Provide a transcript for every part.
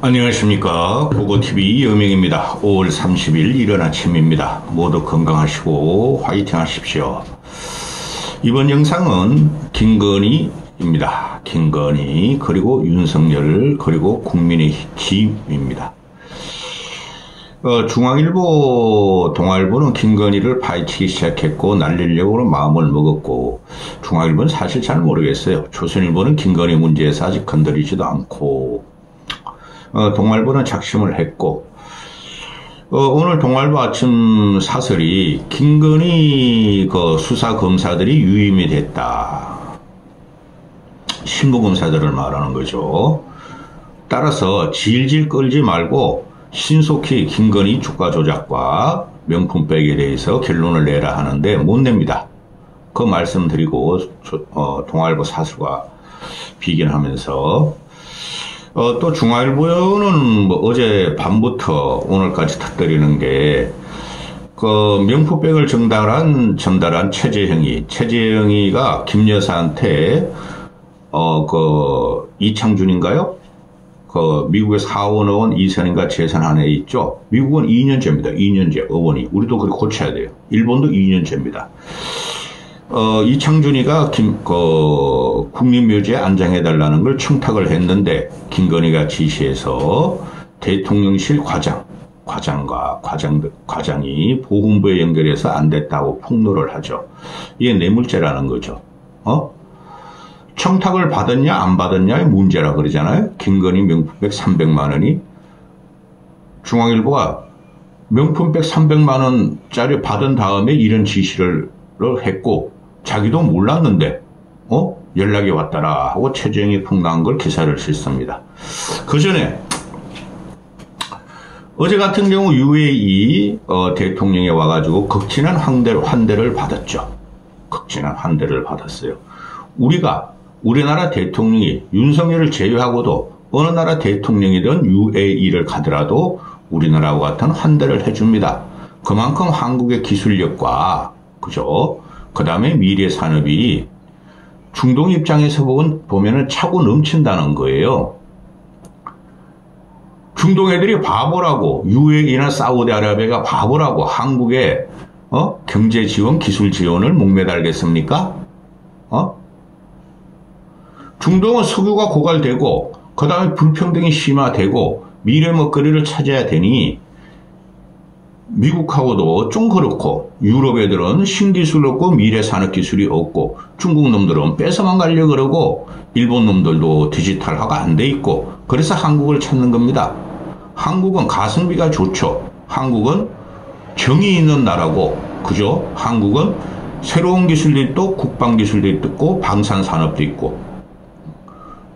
안녕하십니까. 보고TV 여명입니다. 5월 30일 이른 아침입니다. 모두 건강하시고 화이팅 하십시오. 이번 영상은 김건희입니다. 김건희 그리고 윤석열 그리고 국민의힘입니다. 중앙일보, 동아일보는 김건희를 파헤치기 시작했고 날리려고 마음을 먹었고, 중앙일보는 사실 잘 모르겠어요. 조선일보는 김건희 문제에서 아직 건드리지도 않고, 동아일보는 작심을 했고, 오늘 동아일보 아침 사설이 김건희 수사 검사들이 유임이 됐다. 신부 검사들을 말하는 거죠. 따라서 질질 끌지 말고 신속히 김건희 주가 조작과 명품백에 대해서 결론을 내라 하는데 못 냅니다. 그 말씀드리고 동아일보 사설과 비견하면서 또 중앙일보는 어제 밤부터 오늘까지 터뜨리는 게 명품백을 전달한 최재형이가 김 여사한테 이창준인가요? 미국의 사원의원 2선인가 재산 안에 있죠. 미국은 2년제입니다. 2년제 의원이. 우리도 그렇게 고쳐야 돼요. 일본도 2년제입니다. 이창준이가 국립묘지에 안장해달라는 걸 청탁을 했는데 김건희가 지시해서 대통령실 과장이 보훈부에 연결해서 안 됐다고 폭로를 하죠. 이게 뇌물죄라는 거죠. 청탁을 받았냐 안 받았냐의 문제라 그러잖아요. 김건희 명품백 300만 원이 중앙일보가 명품백 300만 원짜리 받은 다음에 이런 지시를 했고 자기도 몰랐는데 연락이 왔더라 하고 최재형이 폭로한 걸 기사를 썼습니다. 그 전에 어제 같은 경우 UAE 대통령이 와가지고 극진한 환대를 받았죠. 극진한 환대를 받았어요. 우리나라 대통령이 윤석열을 제외하고도 어느 나라 대통령이든 UAE를 가더라도 우리나라와 같은 환대를 해줍니다. 그만큼 한국의 기술력과 그죠? 그 다음에 미래 산업이 중동 입장에서 보면은 차고 넘친다는 거예요. 중동 애들이 바보라고, UAE나 사우디아라비아가 바보라고 한국의 경제 지원, 기술 지원을 목매달겠습니까? 중동은 석유가 고갈되고 그 다음에 불평등이 심화되고 미래 먹거리를 찾아야 되니 미국하고도 좀 그렇고 유럽 애들은 신기술 없고 미래 산업기술이 없고 중국 놈들은 뺏어만 가려고 그러고 일본 놈들도 디지털화가 안 돼 있고 그래서 한국을 찾는 겁니다. 한국은 가성비가 좋죠. 한국은 정이 있는 나라고 그죠? 한국은 새로운 기술도 있고 국방기술도 있고 방산산업도 있고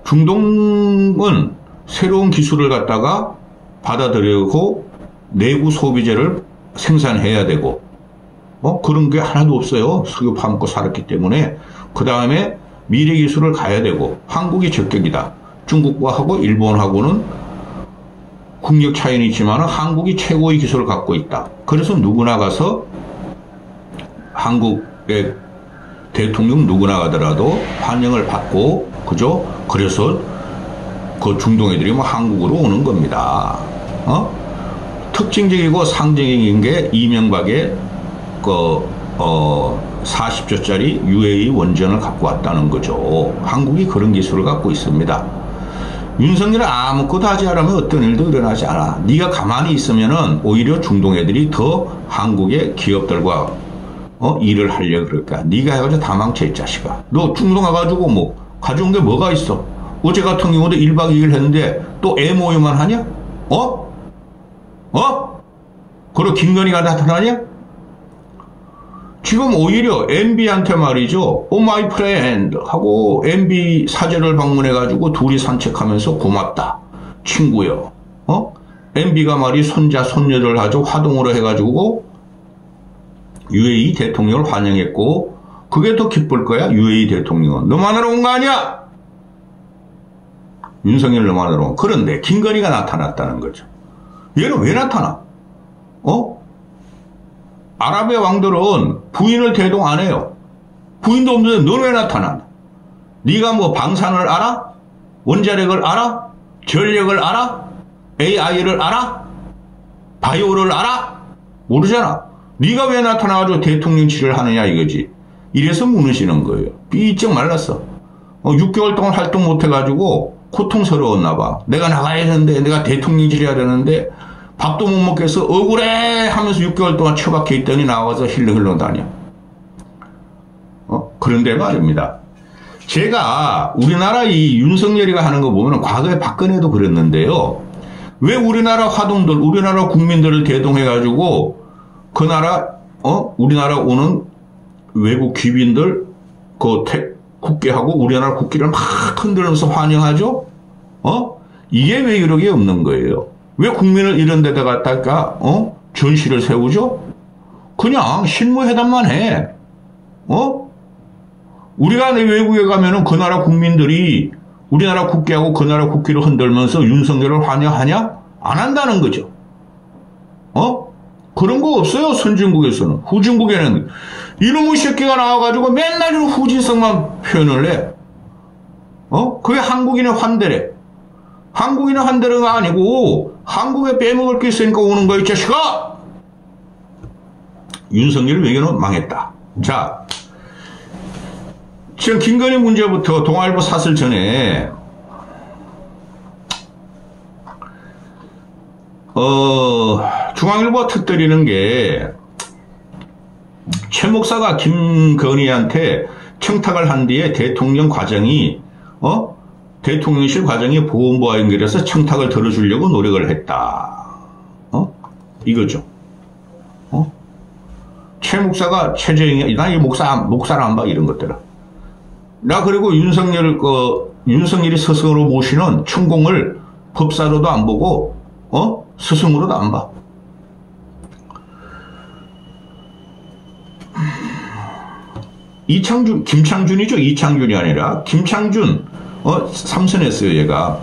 중동은 새로운 기술을 갖다가 받아들이고 내구 소비재를 생산해야 되고 그런 게 하나도 없어요. 석유 파먹고 살았기 때문에. 그 다음에 미래 기술을 가야 되고 한국이 적격이다. 중국과 하고 일본하고는 국력 차이는 있지만 한국이 최고의 기술을 갖고 있다. 그래서 누구나 가서 한국의 대통령 누구나 가더라도 환영을 받고 그죠? 그래서 그 중동 애들이 한국으로 오는 겁니다. 특징적이고 상징적인 게 이명박의 40조짜리 UAE 원전을 갖고 왔다는 거죠. 한국이 그런 기술을 갖고 있습니다. 윤석열은 아무것도 하지 않으면 어떤 일도 일어나지 않아. 네가 가만히 있으면은 오히려 중동 애들이 더 한국의 기업들과 일을 하려고 그럴까. 네가 해가지고 다 망쳐 이 자식아. 너 중동 가가지고 가져온 게 뭐가 있어? 어제 같은 경우도 1박 2일 했는데 또 애 모임만 하냐? 그리고 김건희가 나타나냐? 지금 오히려 MB한테 말이죠. 오 마이 프렌드 하고 MB 사저를 방문해가지고 둘이 산책하면서 고맙다. 친구요. MB가 말이 손자 손녀들 가지고 화동으로 해가지고 UAE 대통령을 환영했고 그게 더 기쁠 거야. UAE 대통령은. 너만 하러 온 거 아니야? 윤석열 너만 하러 온. 그런데 김건희가 나타났다는 거죠. 얘는 왜 나타나? 아랍의 왕들은 부인을 대동 안 해요. 부인도 없는데 넌 왜 나타나? 네가 방산을 알아? 원자력을 알아? 전력을 알아? AI를 알아? 바이오를 알아? 모르잖아. 네가 왜 나타나가지고 대통령실을 하느냐 이거지. 이래서 무너지는 거예요. 삐쩍 말랐어. 6개월 동안 활동 못해가지고 고통스러웠나 봐. 내가 나가야 되는데, 내가 대통령질 해야 되는데 밥도 못 먹겠어. 억울해 하면서 6개월 동안 처박혀 있더니 나와서 힐렁힐렁 다녀. 그런데 말입니다. 제가 우리나라 이 윤석열이가 하는 거 보면 과거에 박근혜도 그랬는데요. 왜 우리나라 화동들, 우리나라 국민들을 대동해가지고 그 나라, 우리나라 오는 외국 귀빈들 국기하고 우리나라 국기를 막 흔들면서 환영하죠? 이게 왜 이런 게 없는 거예요? 왜 국민을 이런 데다 갖다가, 전시를 세우죠? 그냥 실무회담만 해. 우리가 외국에 가면은 그 나라 국민들이 우리나라 국기하고 그 나라 국기를 흔들면서 윤석열을 환영하냐? 안 한다는 거죠. 그런 거 없어요, 선진국에서는. 후진국에는 이놈의 새끼가 나와가지고 맨날 이런 후진성만 표현을 해. 그게 한국인의 환대래. 한국인의 환대가 아니고 한국에 빼먹을 게 있으니까 오는 거야, 이 자식아! 윤석열 외교는 망했다. 자, 지금 김건희 문제부터 동아일보 사슬 전에 중앙일보가 터뜨리는 게 최 목사가 김건희한테 청탁을 한 뒤에 대통령 과정이 대통령실 과정이 보훈부와 연결해서 청탁을 들어주려고 노력을 했다. 이거죠. 최 목사가 최저영이 나 이 목사를 안 봐 이런 것들은. 나 그리고 윤석열이 스승으로 모시는 천공을 법사로도 안 보고 스승으로도 안 봐. 김창준이죠. 이창준이 아니라 김창준 삼선했어요. 얘가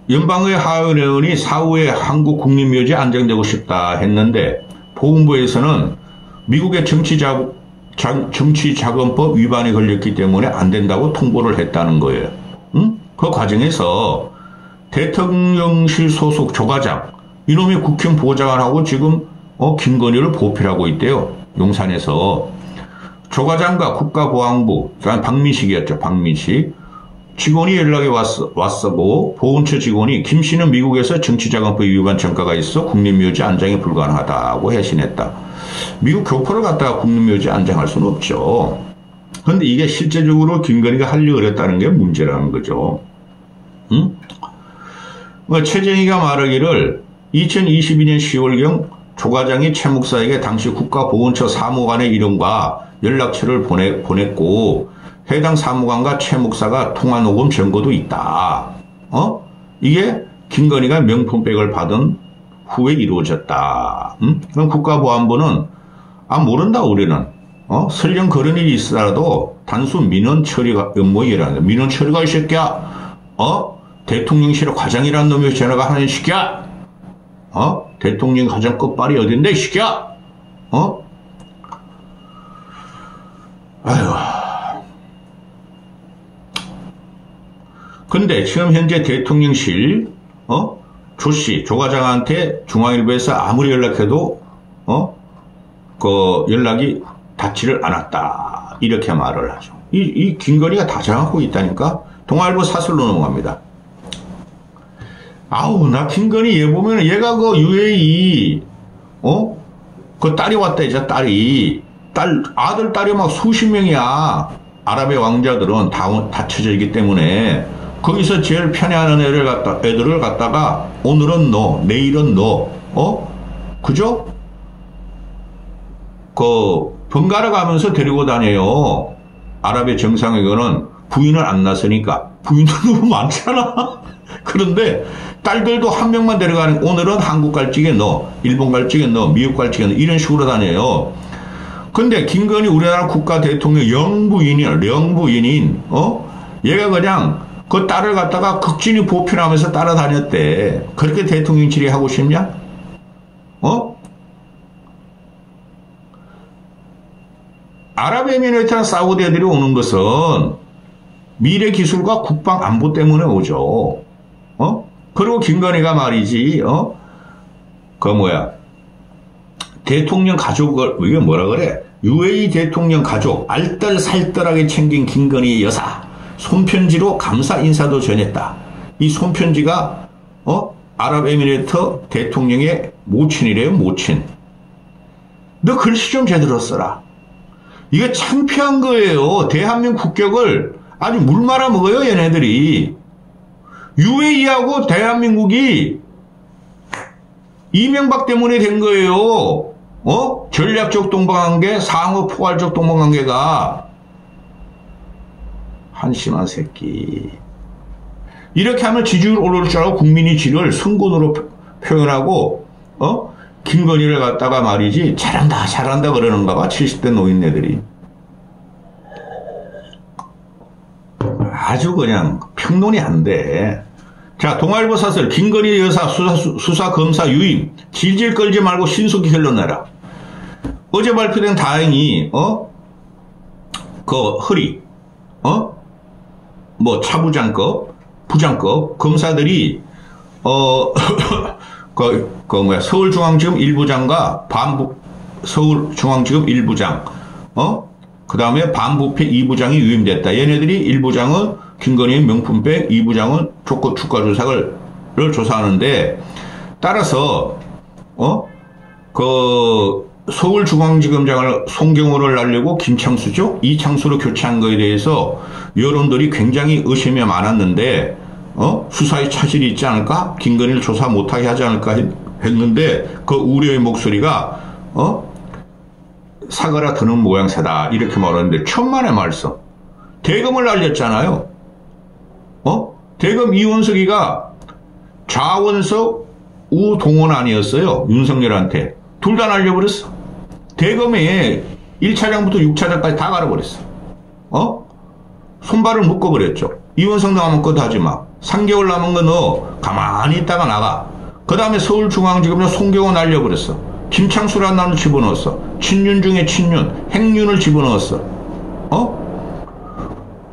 연방의 하원의원이 사후에 한국 국립묘지에 안정되고 싶다 했는데 보훈부에서는 미국의 정치자금법 위반이 걸렸기 때문에 안 된다고 통보를 했다는 거예요. 그 과정에서 대통령실 소속 조과장 이놈이 국힘 보좌관하고 지금 김건희를 보필하고 있대요. 용산에서 조과장과 국가보안부 박민식이었죠. 박민식 직원이 연락이 왔었고 보훈처 직원이 김 씨는 미국에서 정치자금법 위반 전과가 있어 국립묘지 안장이 불가능하다고 해신했다. 미국 교포를 갖다가 국립묘지 안장할 수는 없죠. 그런데 이게 실제적으로 김건희가 하려고 그랬다는 게 문제라는 거죠. 최정희가 말하기를 2022년 10월경 조과장이 최 목사에게 당시 국가보훈처 사무관의 이름과 연락처를 보냈고 해당 사무관과 최 목사가 통화 녹음 증거도 있다. 이게 김건희가 명품백을 받은 후에 이루어졌다. 그럼 국가보안부는 모른다 우리는. 설령 그런 일이 있더라도 단순 민원 처리가 업무이라는 민원 처리가 이 새끼야. 대통령실 과장이라는 놈이 전화가 하는 새끼야. 대통령 가장 끝발이 어딘데 이 새끼야. 아유. 근데 지금 현재 대통령실 조씨 조과장한테 중앙일보에서 아무리 연락해도 그 연락이 닿지를 않았다 이렇게 말을 하죠. 이 김건희가 다 장악하고 있다니까. 동아일보 사설로 넘어갑니다. 아우 나 김건희 얘 보면 얘가 그 UAE 그 딸이 왔다 이제 딸이 아들 딸이 막 수십 명이야. 아랍의 왕자들은 다 쳐져 있기 때문에 거기서 제일 편애하는 애들을 갖다가 오늘은 너, 내일은 너, 그죠? 번갈아 가면서 데리고 다녀요. 아랍의 정상회견은 부인을 안 낳았으니까. 부인도 너무 많잖아. 그런데 딸들도 한 명만 데려가는, 오늘은 한국 갈 적에 너, 일본 갈 적에 너, 미국 갈 적에 너, 이런 식으로 다녀요. 근데 김건희 우리나라 국가 대통령 영부인인, 얘가 그냥 그 딸을 갖다가 극진히 보필하면서 따라다녔대. 그렇게 대통령실이 하고 싶냐? 아랍에미레이트나 사우디 애들이 오는 것은 미래 기술과 국방 안보 때문에 오죠. 그리고 김건희가 말이지, 대통령 가족을, 이게 뭐라 그래? UAE 대통령 가족, 알뜰살뜰하게 챙긴 김건희 여사, 손편지로 감사 인사도 전했다. 이 손편지가, 아랍에미레이트 대통령의 모친이래요, 모친. 너 글씨 좀 제대로 써라. 이게 창피한 거예요. 대한민국 국격을 아주 물 말아 먹어요, 얘네들이. UAE하고 대한민국이 이명박 때문에 된 거예요. 전략적 동방관계, 상호 포괄적 동방관계가. 한심한 새끼. 이렇게 하면 지지율 오를 줄 알고 국민이 지를 승군으로 표현하고, 김건희를 갖다가 말이지, 잘한다, 잘한다 그러는가 봐, 70대 노인네들이. 아주 그냥 평론이 안 돼. 자, 동아일보 사설, 김건희 여사 수사 검사 유임, 질질 끌지 말고 신속히 결론내라. 어제 발표된 다행히, 허리, 차부장급, 부장급 검사들이, 서울중앙지검 1부장과 서울중앙지검 1부장, 그 다음에 반부패 2부장이 유임됐다. 얘네들이 1부장은 김건희의 명품백, 2부장은 주가조작을 조사하는데, 따라서, 서울중앙지검장을 송경호를 날리고 김창수죠? 이창수로 교체한 거에 대해서 여론들이 굉장히 의심이 많았는데, 수사에 차질이 있지 않을까? 김건희를 조사 못하게 하지 않을까 했는데, 그 우려의 목소리가, 사그라 드는 모양새다. 이렇게 말하는데, 천만의 말씀. 대검을 날렸잖아요. 대검 이원석이가 좌원석 우동원 아니었어요. 윤석열한테. 둘 다 날려버렸어. 대검에 1차장부터 6차장까지 다 갈아버렸어. 손발을 묶어버렸죠. 이원석 남은 것도 하지 마. 3개월 남은 거 너 가만히 있다가 나가. 그 다음에 서울중앙지검에 송경호 날려버렸어. 김창수라는 놈을 집어넣었어. 친윤 중에 친윤, 행윤을 집어넣었어.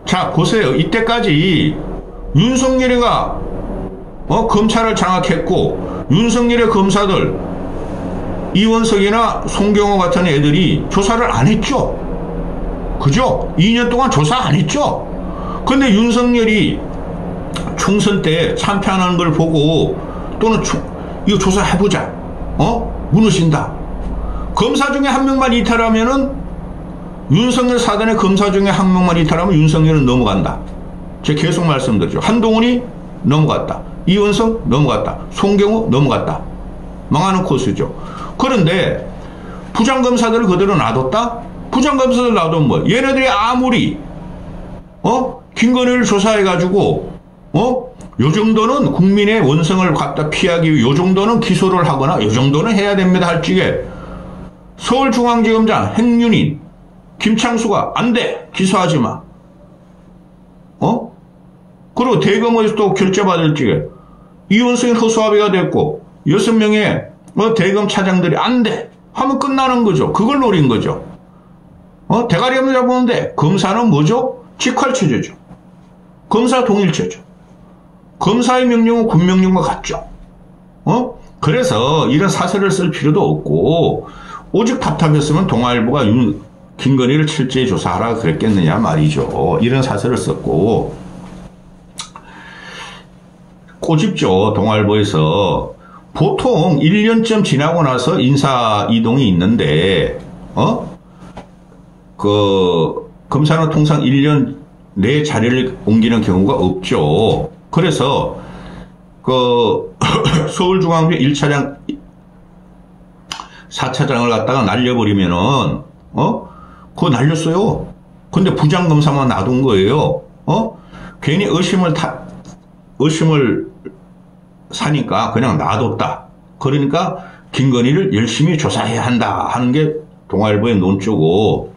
자, 보세요. 이때까지 윤석열이가 검찰을 장악했고 윤석열의 검사들 이원석이나 송경호 같은 애들이 조사를 안 했죠. 그죠? 2년 동안 조사 안 했죠. 근데 윤석열이 총선 때 참패하는 걸 보고 또는 이거 조사해보자. 무너진다. 검사 중에 한 명만 이탈하면은 윤석열 사단의 검사 중에 한 명만 이탈하면 윤석열은 넘어간다. 제가 계속 말씀드리죠. 한동훈이 넘어갔다. 이원석 넘어갔다. 송경호 넘어갔다. 망하는 코스죠. 그런데 부장검사들을 그대로 놔뒀다? 부장검사들 놔두면 뭐? 얘네들이 아무리 김건희를 조사해가지고 요 정도는 국민의 원성을 갖다 피하기 위해 요 정도는 기소를 하거나 요 정도는 해야 됩니다 할 적에 서울중앙지검장 행윤인 김창수가 안 돼! 기소하지 마. 그리고 대검에서 또 결재받을 적에 이원석이 허수아비가 됐고 6명의 대검 차장들이 안 돼! 하면 끝나는 거죠. 그걸 노린 거죠. 대가리 한번 잡았는데 검사는 뭐죠? 직활체제죠. 검사 동일체죠. 검사의 명령은 군명령과 같죠. 그래서 이런 사설을 쓸 필요도 없고 오직 답답했으면 동아일보가 김건희를 철저히 조사하라 그랬겠느냐 말이죠. 이런 사설을 썼고 꼬집죠. 동아일보에서 보통 1년쯤 지나고 나서 인사 이동이 있는데 검사는 통상 1년 내 자리를 옮기는 경우가 없죠. 그래서 서울중앙지 1차장 4차장을 갖다가 날려버리면은 그거 날렸어요. 근데 부장검사만 놔둔 거예요. 괜히 의심을 사니까 그냥 놔뒀다. 그러니까 김건희를 열심히 조사해야 한다 하는 게 동아일보의 논조고,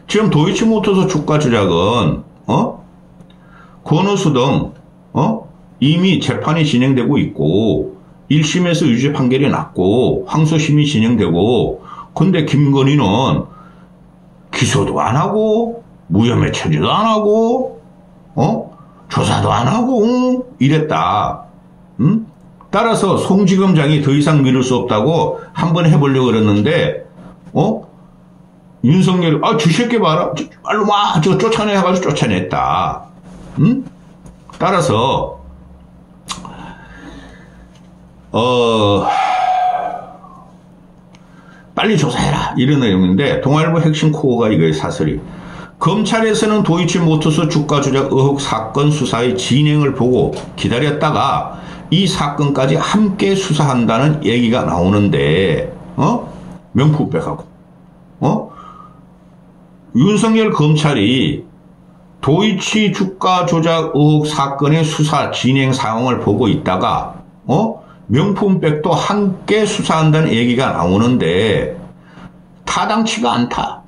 지금 도이치모터스 주가 조작은 권오수 등 이미 재판이 진행되고 있고 1심에서 유죄 판결이 났고 항소심이 진행되고, 근데 김건희는 기소도 안 하고 무혐의 처리도 안 하고 조사도 안 하고 이랬다. 따라서 송지검장이 더 이상 미룰 수 없다고 한번 해보려고 그랬는데, 윤석열이, 저 새끼 봐라. 빨리 와. 저 쫓아내 해가지고 쫓아냈다. 따라서, 빨리 조사해라. 이런 내용인데, 동아일보 핵심 코어가 이거예요, 사설이. 검찰에서는 도이치모터스 주가 조작 의혹 사건 수사의 진행을 보고 기다렸다가 이 사건까지 함께 수사한다는 얘기가 나오는데, 명품백하고, 윤석열 검찰이 도이치 주가 조작 의혹 사건의 수사 진행 상황을 보고 있다가, 명품백도 함께 수사한다는 얘기가 나오는데, 타당치가 않다.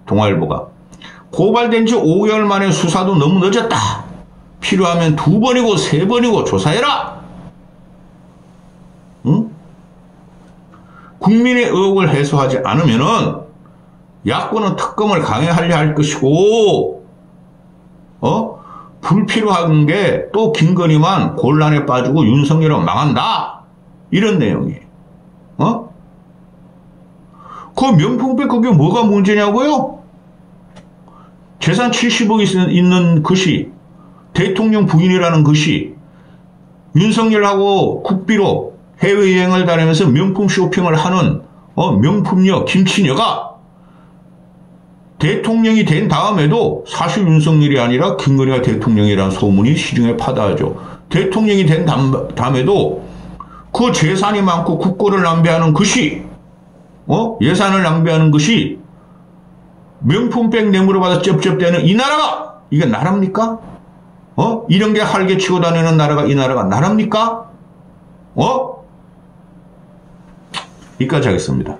동아일보가. 고발된 지 5개월 만에 수사도 너무 늦었다. 필요하면 2번이고 3번이고 조사해라. 국민의 의혹을 해소하지 않으면은 야권은 특검을 강행하려 할 것이고, 불필요한 게 또 김건희만 곤란에 빠지고 윤석열은 망한다. 이런 내용이에요. 그 명품백 그게 뭐가 문제냐고요? 재산 70억 있는 것이, 대통령 부인이라는 것이 윤석열하고 국비로 해외여행을 다니면서 명품 쇼핑을 하는 명품녀 김치녀가 대통령이 된 다음에도 사실 윤석열이 아니라 김건희가 대통령이라는 소문이 시중에 파다하죠. 대통령이 된 다음에도 그 재산이 많고 국고를 낭비하는 것이, 예산을 낭비하는 것이 명품백 뇌물을 받아 쩝쩝대는 이 나라가, 이게 나라입니까? 이런 게 활개치고 다니는 나라가 이 나라가 나라입니까? 여기까지 하겠습니다.